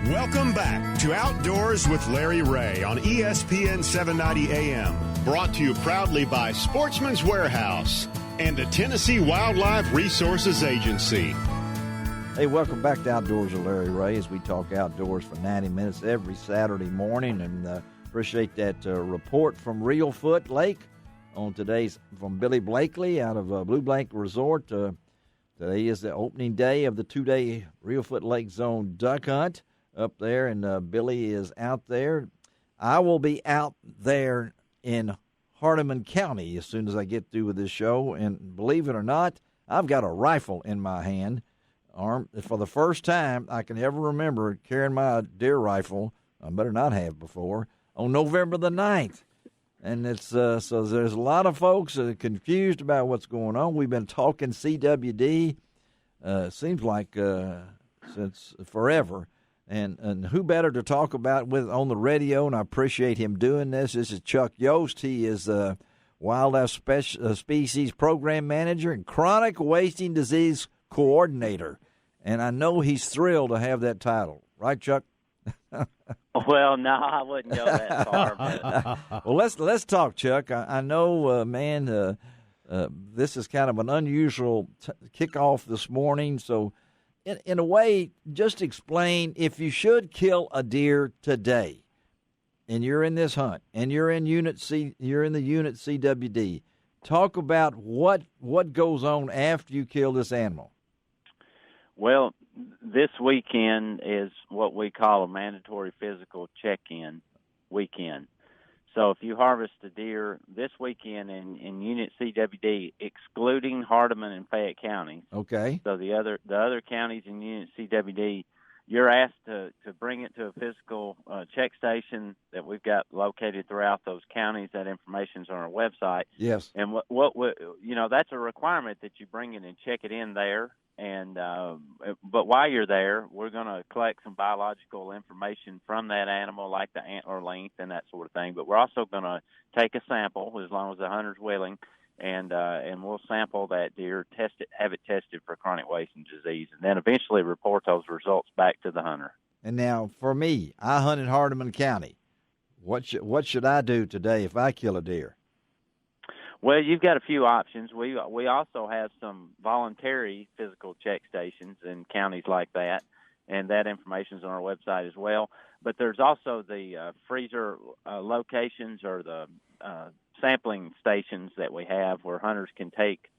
Welcome back to Outdoors with Larry Ray on ESPN 790 AM. Brought to you proudly by Sportsman's Warehouse and the Tennessee Wildlife Resources Agency. Hey, welcome back to Outdoors with Larry Ray as we talk outdoors for 90 minutes every Saturday morning. And appreciate that report from Reelfoot Lake on today's from Billy Blakely out of Blue Blank Resort. Today is the opening day of the 2-day Reelfoot Lake Zone duck hunt up there, and Billy is out there. I will be out there in Hardeman County as soon as I get through with this show, and believe it or not, I've got a rifle in my hand. For the first time I can ever remember carrying my deer rifle, I better not have before, on November the 9th. And it's so there's a lot of folks that are confused about what's going on. We've been talking CWD, seems like since forever. And who better to talk about with on the radio, and I appreciate him doing this. This is Chuck Yoest. He is Wildlife Species Program Manager and Chronic Wasting Disease Coordinator. And I know he's thrilled to have that title. Right, Chuck? Well, no, I wouldn't go that far. But. Well, let's talk, Chuck. I know, man, this is kind of an unusual kickoff this morning. So, in a way, just explain if you should kill a deer today, and you're in this hunt, and you're in Unit C, you're in the Unit CWD. Talk about what goes on after you kill this animal. Well, this weekend is what we call a mandatory physical check-in weekend. So if you harvest a deer this weekend in Unit CWD, excluding Hardeman and Fayette counties, okay. So the other counties in Unit CWD, you're asked to bring it to a physical check station that we've got located throughout those counties. That information's on our website. Yes. And that's a requirement that you bring it and check it in there. And but while you're there, we're going to collect some biological information from that animal, like the antler length and that sort of thing. But we're also going to take a sample, as long as the hunter's willing, and we'll sample that deer, test it, have it tested for chronic wasting disease, and then eventually report those results back to the hunter. And now, for me, I hunt in Hardeman County. What should I do today if I kill a deer? Well, you've got a few options. We also have some voluntary physical check stations in counties like that, and that information is on our website as well. But there's also the freezer locations, or the sampling stations that we have, where hunters can take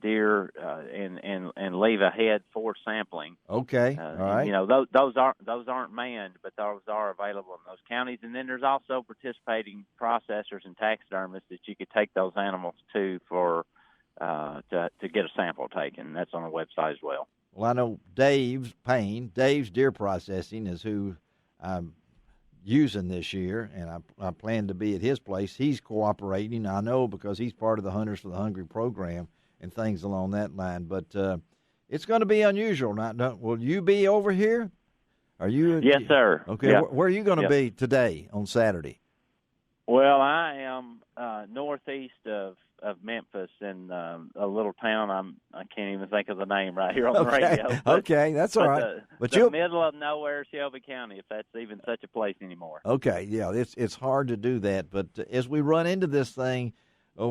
deer and leave a head for sampling. Okay, all right. You know, those aren't manned, but those are available in those counties. And then there's also participating processors and taxidermists that you could take those animals to for to get a sample taken. That's on our website as well. Well, I know Dave's Deer Processing is who I'm using this year, and I plan to be at his place. He's cooperating, I know, because he's part of the Hunters for the Hungry program and things along that line. But it's going to be unusual. Will you be over here? Are you? Yes, sir. Okay. Yeah. Where are you going to be today on Saturday? Well, I am northeast of Memphis in a little town. I can't even think of the name right here on the radio. Okay, that's all right. But the middle of nowhere, Shelby County, if that's even such a place anymore. Okay, yeah, it's hard to do that. But as we run into this thing, I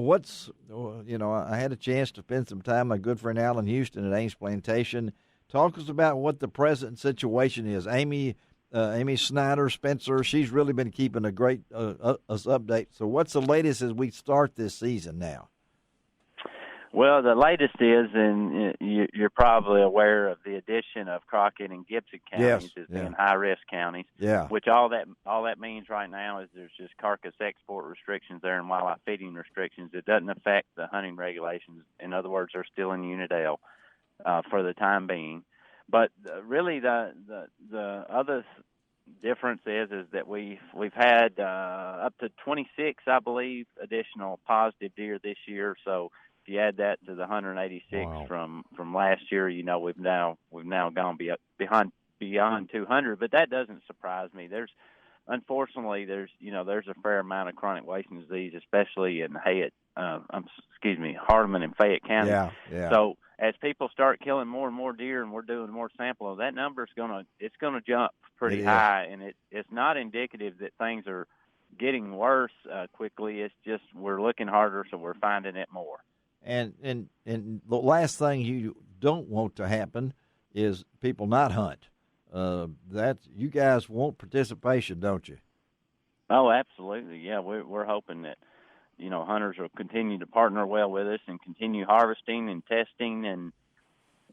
had a chance to spend some time with my good friend Alan Houston at Ames Plantation. Talk us about what the present situation is. Amy Snyder, Spencer, she's really been keeping a great us update. So what's the latest as we start this season now? Well, the latest is, and you're probably aware of the addition of Crockett and Gibson counties as being high-risk counties. Yeah. Which all that means right now is there's just carcass export restrictions there and wildlife feeding restrictions. It doesn't affect the hunting regulations. In other words, they're still in Unit L for the time being. But really, the other difference is that we've had up to 26, I believe, additional positive deer this year. So if you add that to the 186 from last year, you know we've now gone beyond 200. But that doesn't surprise me. There's unfortunately, there's a fair amount of chronic wasting disease, especially in Hardeman and Fayette County. Yeah. So as people start killing more and more deer, and we're doing more sampling, that number's gonna jump pretty high, and it's not indicative that things are getting worse quickly. It's just we're looking harder, so we're finding it more. And the last thing you don't want to happen is people not hunt. That you guys want participation, don't you? Oh, absolutely. Yeah, we're hoping that hunters will continue to partner well with us and continue harvesting and testing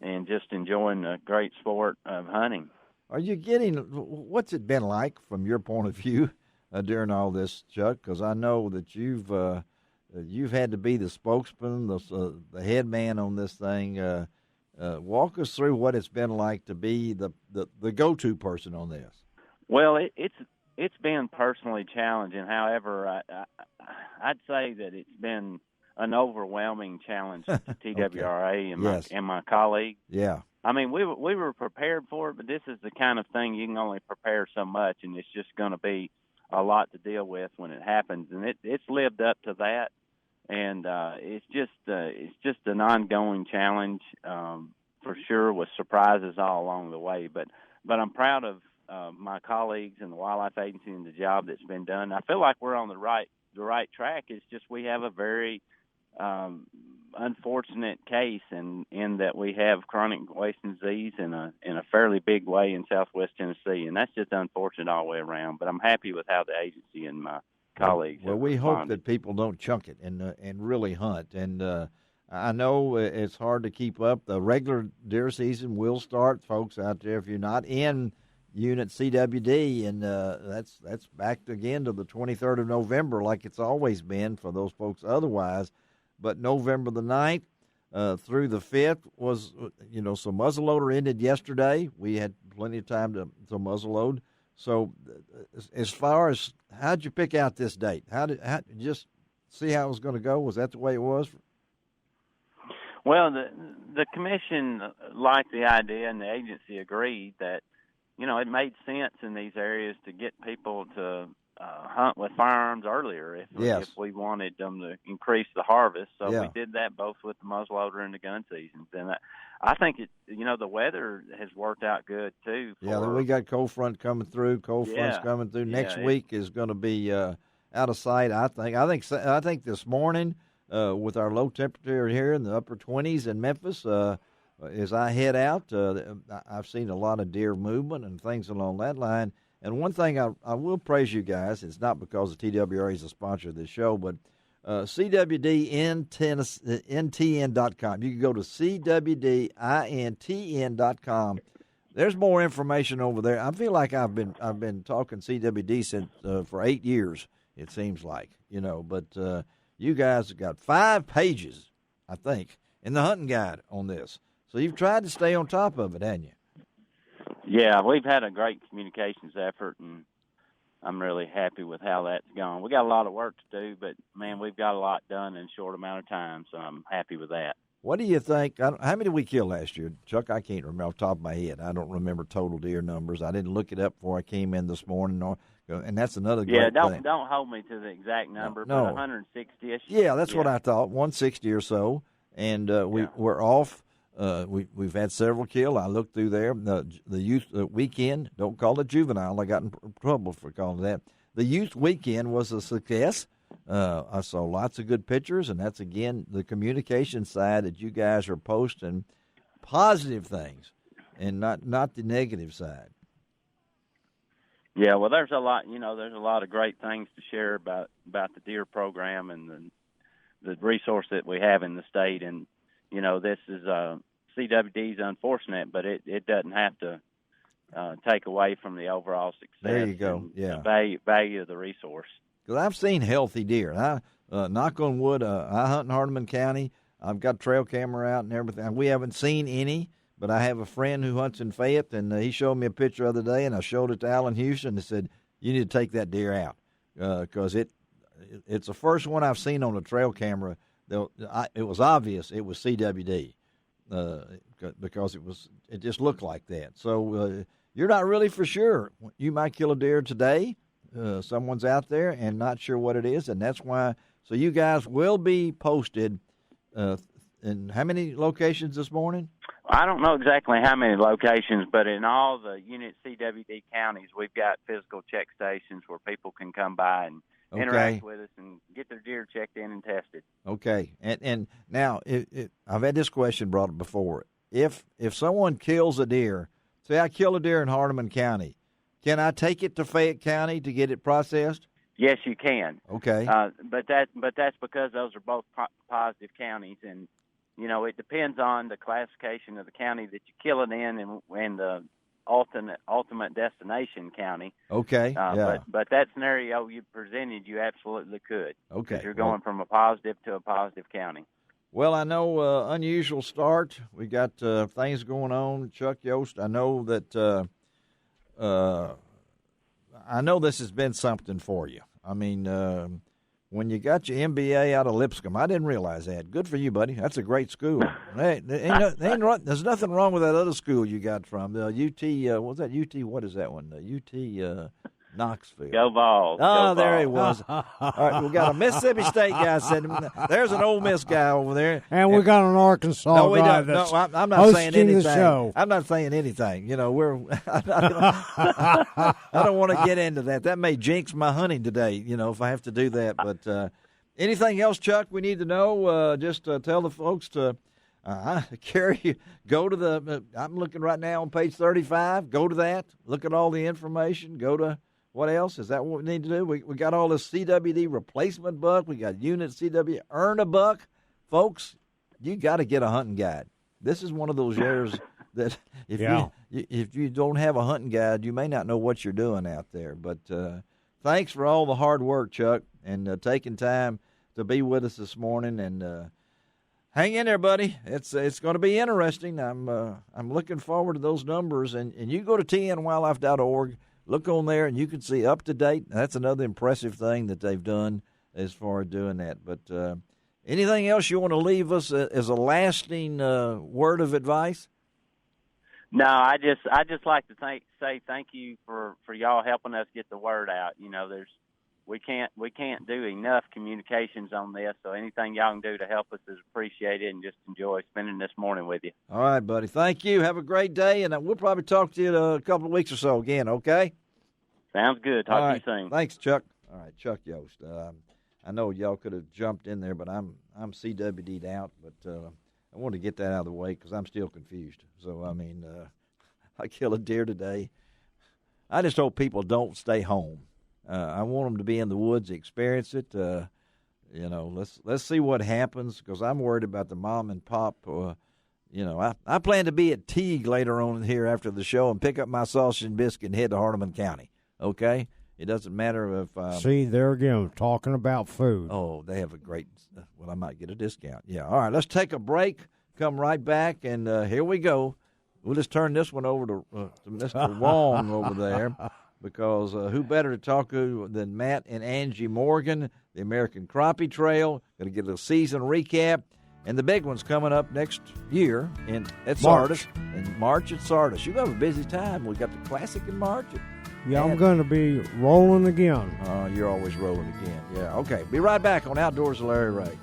and just enjoying the great sport of hunting. Are you getting? What's it been like from your point of view during all this, Chuck? Because I know that you've had to be the spokesman, the head man on this thing. Walk us through what it's been like to be the go-to person on this. Well, it's been personally challenging. However, I'd say that it's been an overwhelming challenge to TWRA and my colleagues. Yeah. I mean, we were prepared for it, but this is the kind of thing you can only prepare so much, and it's just going to be a lot to deal with when it happens. And it's lived up to that, and it's just an ongoing challenge for sure, with surprises all along the way. But I'm proud of my colleagues and the Wildlife Agency and the job that's been done. I feel like we're on the right track. It's just we have a very unfortunate case in that we have chronic wasting disease in a fairly big way in Southwest Tennessee, and that's just unfortunate all the way around. But I'm happy with how the agency and my colleagues. Well, we hope that people don't chunk it and really hunt. And I know it's hard to keep up. The regular deer season will start, folks out there. If you're not in Unit CWD, and that's back again to the 23rd of November, like it's always been for those folks otherwise. But November the 9th through the 5th was, so muzzleloader ended yesterday. We had plenty of time to muzzleload. So as far as how'd you pick out this date? How just see how it was going to go? Was that the way it was? Well, the commission liked the idea, and the agency agreed that, it made sense in these areas to get people to hunt with firearms earlier if we wanted them to increase the harvest. So we did that both with the muzzleloader and the gun seasons. And I think the weather has worked out good too. We got cold front coming through. Front's coming through. Next week is going to be out of sight. I think this morning with our low temperature here in the upper 20s in Memphis. As I head out, I've seen a lot of deer movement and things along that line. And one thing I will praise you guys, it's not because the TWRA is a sponsor of this show, but CWDintn.com. You can go to CWDintn.com. There's more information over there. I feel like I've been talking CWD since for 8 years, it seems like, but you guys have got 5 pages, I think, in the hunting guide on this. So you've tried to stay on top of it, haven't you? Yeah, we've had a great communications effort, and I'm really happy with how that's gone. We got a lot of work to do, but, man, we've got a lot done in a short amount of time, so I'm happy with that. What do you think? How many did we kill last year? Chuck, I can't remember off the top of my head. I don't remember total deer numbers. I didn't look it up before I came in this morning, and that's another great thing. Don't hold me to the exact number, no. But 160-ish. Yeah, that's what I thought, 160 or so, and we're off. We've had several kill. I looked through there. The youth weekend, don't call it juvenile. I got in trouble for calling that. The youth weekend was a success. I saw lots of good pictures, and that's, again, the communication side that you guys are posting positive things and not the negative side. Yeah, well, there's a lot of great things to share about the deer program and the resource that we have in the state. And this is CWD's unfortunate, but it doesn't have to take away from the overall success. There you go. The value of the resource. Because I've seen healthy deer. Knock on wood, I hunt in Hardeman County. I've got trail camera out and everything. We haven't seen any, but I have a friend who hunts in Fayette, and he showed me a picture the other day, and I showed it to Alan Houston and said, you need to take that deer out because it's the first one I've seen on a trail camera. It was obvious it was CWD because it just looked like that. So you're not really for sure. You might kill a deer today someone's out there and not sure what it is, and that's why. So you guys will be posted in how many locations this morning? I don't know exactly how many locations, but in all the unit CWD counties, we've got physical check stations where people can come by and interact with us and get their deer checked in and tested. Okay, and now I've had this question brought up before. If someone kills a deer, say I kill a deer in Hardeman County, can I take it to Fayette County to get it processed? Yes, you can. Okay, but that's because those are both positive counties, and it depends on the classification of the county that you kill it in and the ultimate destination county. Okay. Yeah. But that scenario you presented, you absolutely could. Okay. You're going from a positive to a positive county. Well, I know unusual start. We got things going on, Chuck Yoest. I know that I know this has been something for you. I mean, when you got your MBA out of Lipscomb, I didn't realize that. Good for you, buddy. That's a great school. Hey, there's nothing wrong with that other school you got from UT. What was that? UT? What is that one? UT Knoxville. Go Vols. Oh, there he was. All right, we got a Mississippi State guy sitting. There's an Ole Miss guy over there, and we got an Arkansas no, we guy don't. that's no, I'm not saying anything. The show. I'm not saying anything. I don't want to get into that. That may jinx my hunting today. If I have to do that. But anything else, Chuck? We need to know. Just tell the folks to. Carrie, go to the. I'm looking right now on page 35. Go to that. Look at all the information. Go to. What else? Is that what we need to do? We got all this CWD replacement buck. We got unit CW earn a buck. Folks, you got to get a hunting guide. This is one of those years that if you don't have a hunting guide, you may not know what you're doing out there. But thanks for all the hard work, Chuck, and taking time to be with us this morning. And hang in there, buddy. It's going to be interesting. I'm looking forward to those numbers. And you go to tnwildlife.org. Look on there, and you can see up to date. That's another impressive thing that they've done as far as doing that. But anything else you want to leave us as a lasting word of advice? No, I just like to say thank you for y'all helping us get the word out. We can't do enough communications on this, so anything y'all can do to help us is appreciated, and just enjoy spending this morning with you. All right, buddy. Thank you. Have a great day, and we'll probably talk to you in a couple of weeks or so again, okay? Sounds good. Talk to you soon. Thanks, Chuck. All right, Chuck Yoest. I know y'all could have jumped in there, but I'm CWD'd out, but I want to get that out of the way because I'm still confused. So, I kill a deer today. I just hope people don't stay home. I want them to be in the woods, experience it. Let's see what happens because I'm worried about the mom and pop. I plan to be at Teague later on here after the show and pick up my sausage and biscuit and head to Hardeman County. Okay, it doesn't matter if. See, there again, talking about food. Oh, they have a great. Well, I might get a discount. Yeah. All right, let's take a break. Come right back, and here we go. We'll just turn this one over to Mr. Wong over there. Because who better to talk to than Matt and Angie Morgan, the American Crappie Trail. Going to get a season recap. And the big one's coming up next year at Sardis. In March at Sardis. You have a busy time. We got the Classic in March. Yeah, I'm going to be rolling again. You're always rolling again. Yeah, okay. Be right back on Outdoors with Larry Ray.